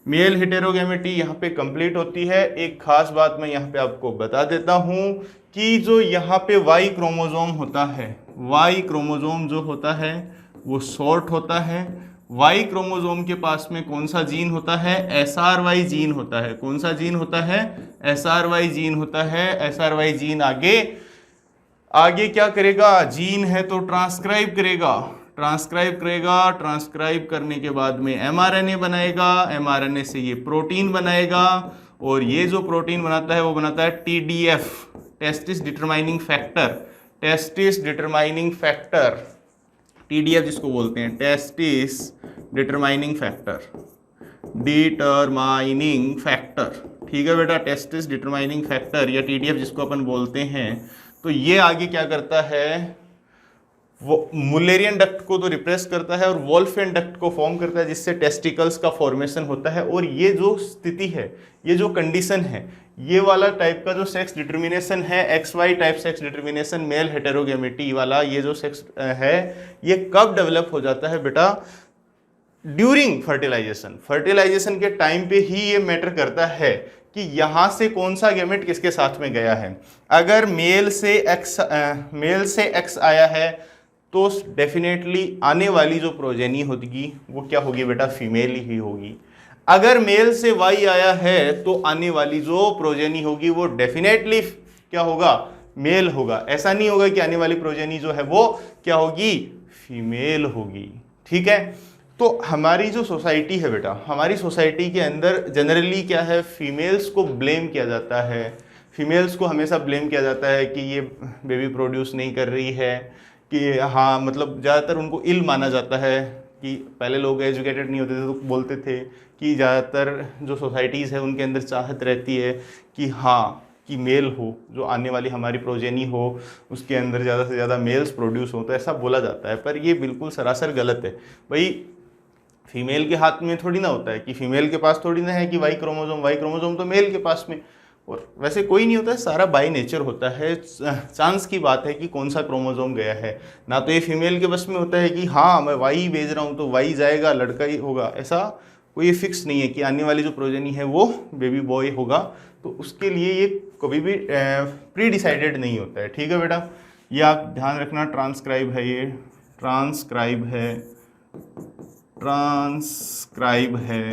मेल हेटेरोगैमेटी यहाँ पे कंप्लीट होती है। एक खास बात मैं यहाँ पे आपको बता देता हूँ कि जो यहाँ पे वाई क्रोमोजोम होता है, वाई क्रोमोजोम जो होता है वो शॉर्ट होता है। वाई क्रोमोजोम के पास में कौन सा जीन होता है? SRY जीन होता है। कौन सा जीन होता है? SRY जीन होता है। SRY जीन आगे क्या करेगा? जीन है तो ट्रांसक्राइब करेगा। ट्रांसक्राइब करने के बाद में mRNA बनाएगा। mRNA से ये प्रोटीन बनाएगा और ये जो प्रोटीन बनाता है वो बनाता है TDF, testis determining factor. TDF जिसको बोलते हैं टेस्टिस डिटरमाइनिंग फैक्टर। ठीक है बेटा, टेस्टिस डिटरमाइनिंग फैक्टर या TDF जिसको अपन बोलते हैं। तो ये आगे क्या करता है? वो मुलेरियन डक्ट को तो रिप्रेस करता है और वोल्फियन डक्ट को फॉर्म करता है, जिससे टेस्टिकल्स का फॉर्मेशन होता है। और ये जो स्थिति है, ये जो कंडीशन है, ये वाला टाइप का जो सेक्स डिटर्मिनेशन है, XY type sex determination, male heterogamety वाला ये जो सेक्स है, ये कब डेवलप हो जाता है बेटा? During fertilization. फर्टिलाइजेशन के टाइम पे ही ये मैटर करता है कि यहां से कौन सा गैमेट किसके साथ में गया है। अगर मेल से एक्स आया है तो डेफिनेटली आने वाली जो प्रोजेनी होगी वो क्या होगी बेटा? फीमेल ही होगी। अगर मेल से वाई आया है तो आने वाली जो प्रोजेनी होगी वो डेफिनेटली क्या होगा? मेल होगा। ऐसा नहीं होगा कि आने वाली प्रोजेनी जो है वो क्या होगी? फीमेल होगी। ठीक है। तो हमारी जो सोसाइटी है बेटा, हमारी सोसाइटी के अंदर जनरली क्या है? फीमेल्स को ब्लेम किया जाता है। फीमेल्स को हमेशा ब्लेम किया जाता है कि ये बेबी प्रोड्यूस नहीं कर रही है, कि हाँ मतलब ज़्यादातर उनको इल माना जाता है। कि पहले लोग एजुकेटेड नहीं होते थे तो बोलते थे कि ज़्यादातर जो सोसाइटीज़ है उनके अंदर चाहत रहती है कि हाँ कि मेल हो, जो आने वाली हमारी प्रोजेनी हो उसके अंदर ज़्यादा से ज़्यादा मेल्स प्रोड्यूस हो, तो ऐसा बोला जाता है। पर ये बिल्कुल सरासर गलत है भाई। फीमेल के हाथ में थोड़ी ना होता है, कि फीमेल के पास थोड़ी ना है कि वाई क्रोमोजोम तो मेल के पास में। और वैसे कोई नहीं होता है, सारा बाई नेचर होता है। चांस की बात है कि कौन सा क्रोमोजोम गया है। ना तो ये फीमेल के बस में होता है कि हाँ मैं वाई भेज रहा हूँ तो वाई जाएगा, लड़का ही होगा। ऐसा कोई फिक्स नहीं है कि आने वाली जो प्रोजेनी है वो बेबी बॉय होगा। तो उसके लिए ये कभी भी प्री डिसाइडेड नहीं होता है। ठीक है बेटा, ये आप ध्यान रखना। ट्रांसक्राइब है, ये ट्रांसक्राइब है।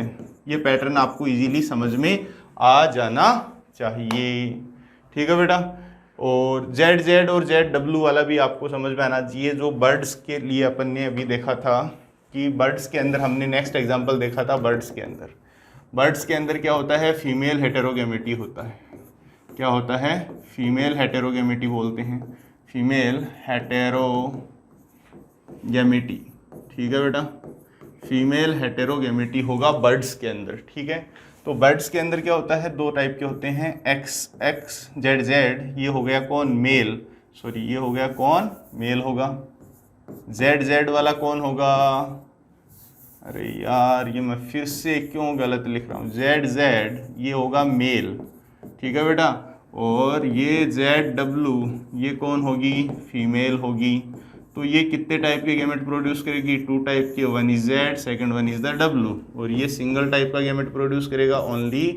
ये पैटर्न आपको इजीली समझ में आ जाना चाहिए। ठीक है बेटा। और ZZ और ZW वाला भी आपको समझ में आना चाहिए। जो बर्ड्स के लिए अपन ने अभी देखा था कि बर्ड्स के अंदर हमने नेक्स्ट एग्जांपल देखा था। बर्ड्स के अंदर क्या होता है? फीमेल हेटेरोगेमिटी होता है। क्या होता है? फीमेल हेटेरोगेमिटी बोलते हैं, फीमेल हेटेरोगेमिटी। ठीक है बेटा, फीमेल हेटेरोगेमिटी होगा बर्ड्स के अंदर। ठीक है। तो बर्ड्स के अंदर क्या होता है? दो टाइप के होते हैं, XZ। ये हो गया कौन? मेल। सॉरी, ये हो गया कौन? मेल होगा। ZZ वाला कौन होगा? अरे यार ये मैं फिर से क्यों गलत लिख रहा हूँ? ZZ ये होगा मेल। ठीक है बेटा। और ये ZW ये कौन होगी? फीमेल होगी। तो ये कितने टाइप के गैमेट प्रोड्यूस करेगी? 2 टाइप के, 1 is Z, second 1 is the W। और ये सिंगल टाइप का गैमेट प्रोड्यूस करेगा ओनली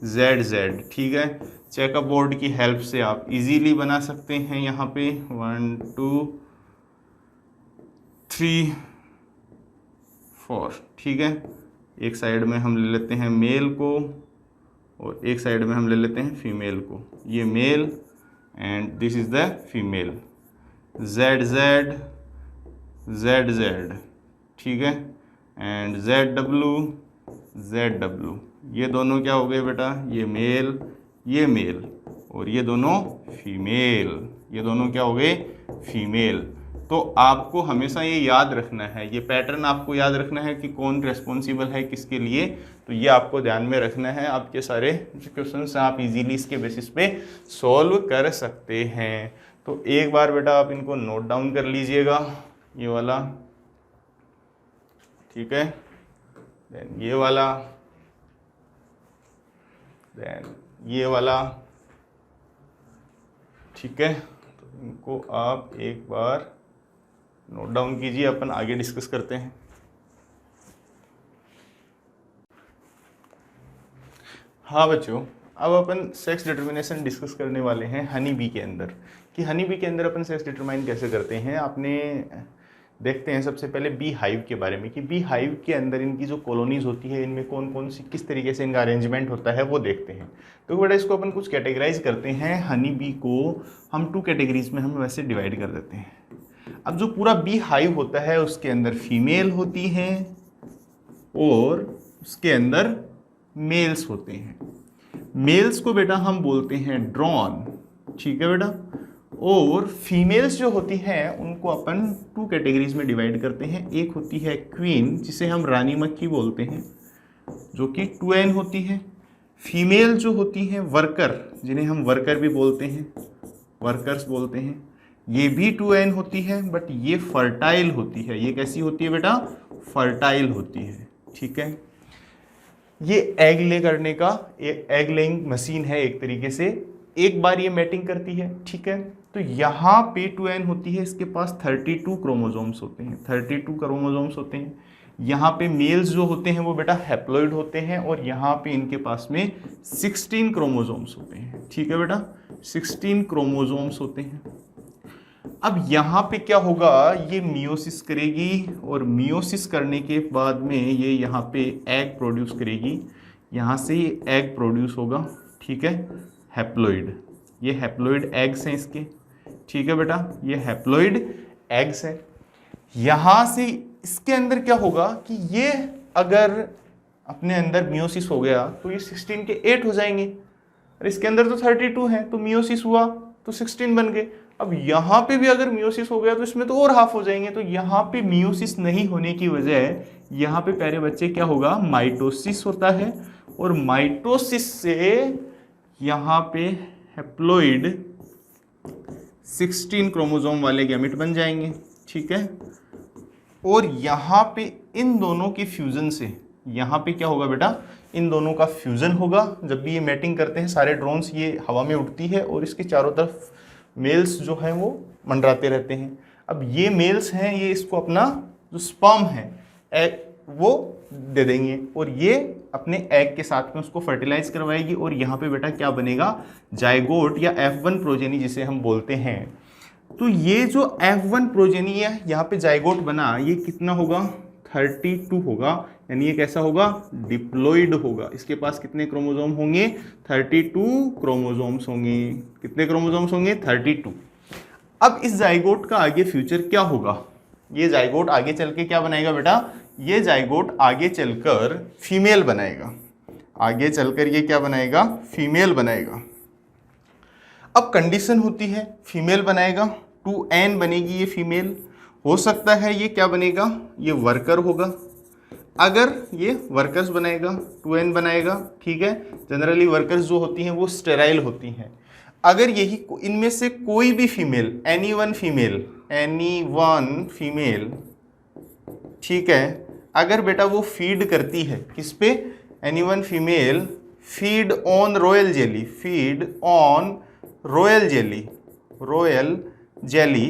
ZZ। ठीक है। चेकअप बोर्ड की हेल्प से आप इजीली बना सकते हैं। यहाँ पे 1 2 3 4। ठीक है। एक साइड में हम ले लेते हैं मेल को और एक साइड में हम ले लेते हैं फीमेल को। ये male and this is the female. ZZ ठीक है। एंड ZW ये दोनों क्या हो गए बेटा? ये मेल और ये दोनों फीमेल। ये दोनों क्या हो गए? फीमेल। तो आपको हमेशा ये याद रखना है, ये पैटर्न आपको याद रखना है कि कौन रेस्पॉन्सिबल है किसके लिए। तो ये आपको ध्यान में रखना है। आपके सारे जो क्वेश्चन आप इजीली इसके बेसिस पे सॉल्व कर सकते हैं। तो एक बार बेटा आप इनको नोट डाउन कर लीजिएगा, ये वाला। ठीक है। देन ये वाला, देन ये वाला। ठीक है। तो इनको आप एक बार नोट डाउन कीजिए, अपन आगे डिस्कस करते हैं। हाँ बच्चों, अब अपन सेक्स डिटर्मिनेशन डिस्कस करने वाले हैं हनी बी के अंदर, कि हनी बी के अंदर अपन सेक्स डिटरमाइन कैसे करते हैं। आपने देखते हैं सबसे पहले बी हाइव के बारे में, कि बी हाइव के अंदर इनकी जो कॉलोनीज होती है इनमें कौन कौन सी किस तरीके से इनका अरेंजमेंट होता है वो देखते हैं। तो बेटा इसको अपन कुछ कैटेगराइज करते हैं। हनी बी को हम 2 कैटेगरीज में हम वैसे डिवाइड कर देते हैं। अब जो पूरा बी हाइव होता है उसके अंदर फीमेल होती हैं और उसके अंदर मेल्स होते हैं। मेल्स को बेटा हम बोलते हैं ड्रॉन। ठीक है बेटा। और फीमेल्स जो होती हैं उनको अपन 2 कैटेगरीज में डिवाइड करते हैं। एक होती है क्वीन, जिसे हम रानी मक्खी बोलते हैं, जो कि 2n होती है। फीमेल जो होती हैं वर्कर, जिन्हें हम वर्कर भी बोलते हैं, वर्कर्स बोलते हैं। ये भी 2n होती है, बट ये फर्टाइल होती है। ये कैसी होती है बेटा? फर्टाइल होती है। ठीक है, ये एग ले करने का एग लेइंग मशीन है एक तरीके से। एक बार ये मैटिंग करती है। ठीक है, तो यहाँ पे 2n होती है, इसके पास 32 क्रोमोसोम्स होते हैं। 32 क्रोमोसोम्स होते हैं। यहाँ पे मेल्स जो होते हैं वो बेटा हैप्लॉइड होते हैं, और यहाँ पे इनके पास में 16 क्रोमोसोम्स होते हैं। ठीक है बेटा, 16 क्रोमोसोम्स होते हैं। अब यहाँ पे क्या होगा, ये मियोसिस करेगी, और मियोसिस करने के बाद में ये यहाँ पे एग प्रोड्यूस करेगी। यहाँ से ये एग प्रोड्यूस होगा। ठीक है, हैप्लॉइड, ये हैप्लॉइड एग्स हैं इसके। ठीक है बेटा, ये हैप्लॉइड एग्स हैं। यहाँ से इसके अंदर क्या होगा कि ये अगर अपने अंदर मियोसिस हो गया तो ये 16 के 8 हो जाएंगे, और इसके अंदर तो 32 है, तो मियोसिस हुआ तो 16 बन गए। अब यहाँ पे भी अगर मियोसिस हो गया तो इसमें तो और हाफ हो जाएंगे। तो यहाँ पे मियोसिस नहीं होने की वजह, यहाँ पे प्यारे बच्चे क्या होगा, माइटोसिस होता है, और माइटोसिस से यहाँ पे हैप्लॉइड 16 क्रोमोसोम वाले गैमेट बन जाएंगे। ठीक है, और यहाँ पे इन दोनों के फ्यूजन से यहाँ पे क्या होगा बेटा, इन दोनों का फ्यूजन होगा। जब भी ये मैटिंग करते हैं सारे ड्रोन्स, ये हवा में उड़ती है और इसके चारों तरफ मेल्स जो हैं वो मंडराते रहते हैं। अब ये मेल्स हैं, ये इसको अपना जो स्पर्म है एग वो दे देंगे, और ये अपने एग के साथ में उसको फर्टिलाइज करवाएगी, और यहाँ पे बेटा क्या बनेगा, जाइगोट या F1 प्रोजेनी जिसे हम बोलते हैं। तो ये जो F1 प्रोजेनी है, यहाँ पे जाइगोट बना, ये कितना होगा, 32 होगा। यानी ये कैसा होगा, डिप्लॉइड होगा। इसके पास कितने क्रोमोसोम होंगे, 32 क्रोमोसोम्स होंगे। कितने क्रोमोसोम्स होंगे, 32। अब इस जाइगोट का आगे फ्यूचर क्या होगा, ये जाइगोट आगे चल के क्या बनाएगा बेटा, ये जाइगोट आगे चलकर फीमेल बनाएगा। आगे चलकर ये क्या बनाएगा, फीमेल बनाएगा। अब कंडीशन होती है फीमेल बनाएगा, 2n बनेगी ये फीमेल। हो सकता है ये क्या बनेगा, ये वर्कर होगा। अगर ये वर्कर्स बनाएगा, 2n बनाएगा। ठीक है, जनरली वर्कर्स जो होती हैं वो स्टेराइल होती हैं। अगर यही इनमें से कोई भी फीमेल, एनी वन फीमेल, ठीक है, अगर बेटा वो फीड करती है किस पे, any one female feed on royal jelly,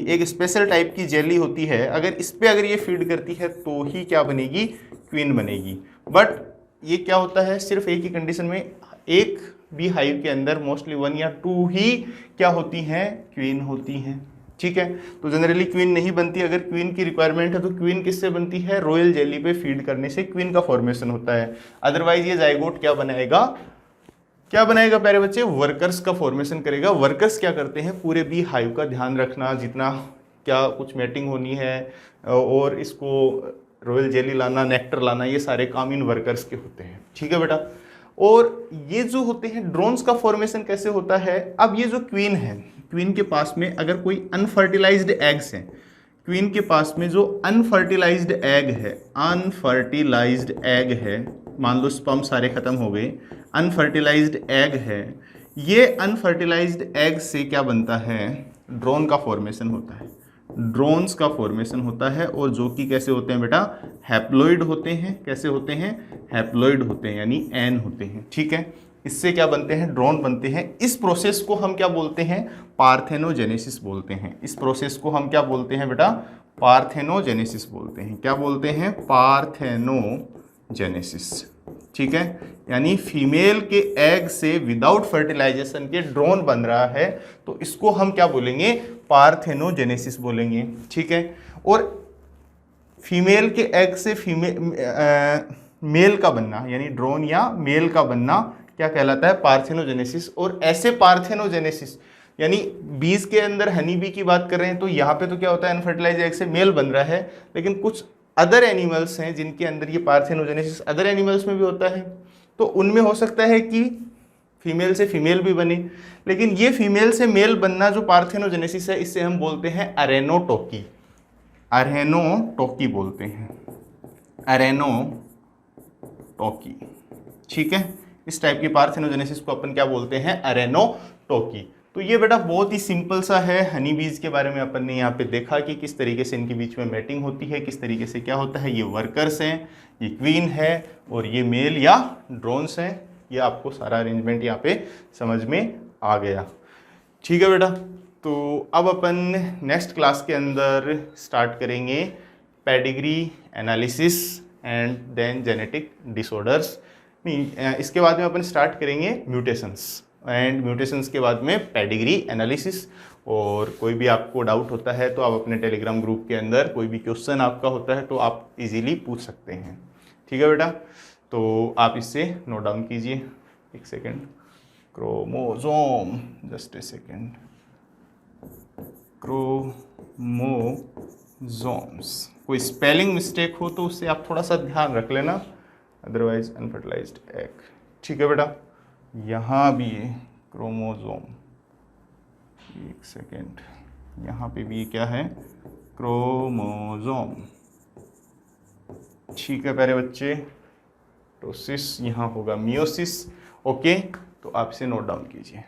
एक स्पेशल टाइप की जेली होती है। अगर इस पे अगर ये फीड करती है तो ही क्या बनेगी, क्वीन बनेगी। बट ये क्या होता है, सिर्फ एक ही कंडीशन में, एक भी हाइव के अंदर मोस्टली 1 या 2 ही क्या होती हैं, क्वीन होती हैं। ठीक है, तो जनरली क्वीन नहीं बनती। अगर क्वीन की रिक्वायरमेंट है तो क्वीन किससे बनती है, रॉयल जेली पे फीड करने से क्वीन का फॉर्मेशन होता है। अदरवाइज ये जाइगोट क्या बनाएगा प्यारे बच्चे, वर्कर्स का फॉर्मेशन करेगा। वर्कर्स क्या करते हैं, पूरे बी हाइव का ध्यान रखना, जितना क्या कुछ मैटिंग होनी है और इसको रॉयल जेली लाना, नेक्टर लाना, ये सारे काम इन वर्कर्स के होते हैं। ठीक है बेटा, और ये जो होते हैं ड्रोन्स का फॉर्मेशन कैसे होता है। अब ये जो क्वीन है, क्वीन के पास में अगर कोई अनफर्टिलाइज्ड एग्स हैं, क्वीन के पास में जो अनफर्टिलाइज्ड एग है, मान लो स्पर्म सारे खत्म हो गए, अनफर्टिलाइज्ड एग है, ये अनफर्टिलाइज्ड एग से क्या बनता है, ड्रोन का फॉर्मेशन होता है। ड्रोन्स का फॉर्मेशन होता है, और जो कि कैसे होते हैं बेटा, हैप्लॉइड होते हैं। कैसे होते हैं, हैप्लॉइड होते हैं, यानी एन होते हैं। ठीक है, इससे क्या बनते हैं, ड्रोन बनते हैं। इस प्रोसेस को हम क्या बोलते हैं, पार्थेनोजेनेसिस बोलते हैं। इस प्रोसेस को हम क्या बोलते हैं बेटा, पार्थेनोजेनेसिस बोलते हैं। क्या बोलते हैं, पार्थेनोजेनेसिस। ठीक है, यानी फीमेल के एग से विदाउट फर्टिलाइजेशन के ड्रोन बन रहा है, तो इसको हम क्या बोलेंगे, पार्थेनोजेनेसिस बोलेंगे। ठीक है, और फीमेल के एग से मेल का बनना, यानी ड्रोन या मेल का बनना क्या कहलाता है, पार्थेनोजेनेसिस। और ऐसे पार्थेनोजेनेसिस, यानी बीज के अंदर हनी बी की बात कर रहे हैं, तो यहाँ पे तो क्या होता है, अनफर्टिलाइज्ड एग से मेल बन रहा है। लेकिन कुछ अदर एनिमल्स हैं जिनके अंदर ये पार्थेनोजेनेसिस अदर एनिमल्स में भी होता है, तो उनमें हो सकता है कि फीमेल से फीमेल भी बने। लेकिन ये फीमेल से मेल बनना जो पार्थेनोजेनेसिस है, इससे हम बोलते हैं अरेनोटोकी। बोलते हैं, अरेनोटोकी। ठीक है, इस टाइप की पार्थेनोजेनेसिस को अपन क्या बोलते हैं, अरेनोटोकी। तो तो ये बेटा बहुत ही सिंपल सा है। हनी बीज के बारे में अपन ने यहाँ पे देखा कि किस तरीके से इनके बीच में मैटिंग होती है, किस तरीके से क्या होता है। ये वर्कर्स हैं, ये क्वीन है और ये मेल या ड्रोन्स हैं। ये आपको सारा अरेंजमेंट यहाँ पे समझ में आ गया। ठीक है बेटा, तो अब अपन नेक्स्ट क्लास के अंदर स्टार्ट करेंगे pedigree analysis and then genetic disorders. इसके बाद में अपन स्टार्ट करेंगे म्यूटेशंस एंड म्यूटेशंस के बाद में पेडिग्री एनालिसिस। और कोई भी आपको डाउट होता है तो आप अपने टेलीग्राम ग्रुप के अंदर कोई भी क्वेश्चन आपका होता है तो आप इजीली पूछ सकते हैं। ठीक है बेटा, तो आप इससे नोट डाउन कीजिए। एक second, chromosome, just a second, chromosomes. कोई स्पेलिंग मिस्टेक हो तो उससे आप थोड़ा सा ध्यान रख लेना, अदरवाइज अनफर्टिलाइज्ड एग। ठीक है बेटा, यहाँ भी है क्रोमोसोम। एक सेकेंड, यहाँ पे भी क्या है, क्रोमोसोम। ठीक है प्यारे बच्चे, टोसिस, यहाँ होगा मियोसिस। ओके, तो आप इसे नोट डाउन कीजिए।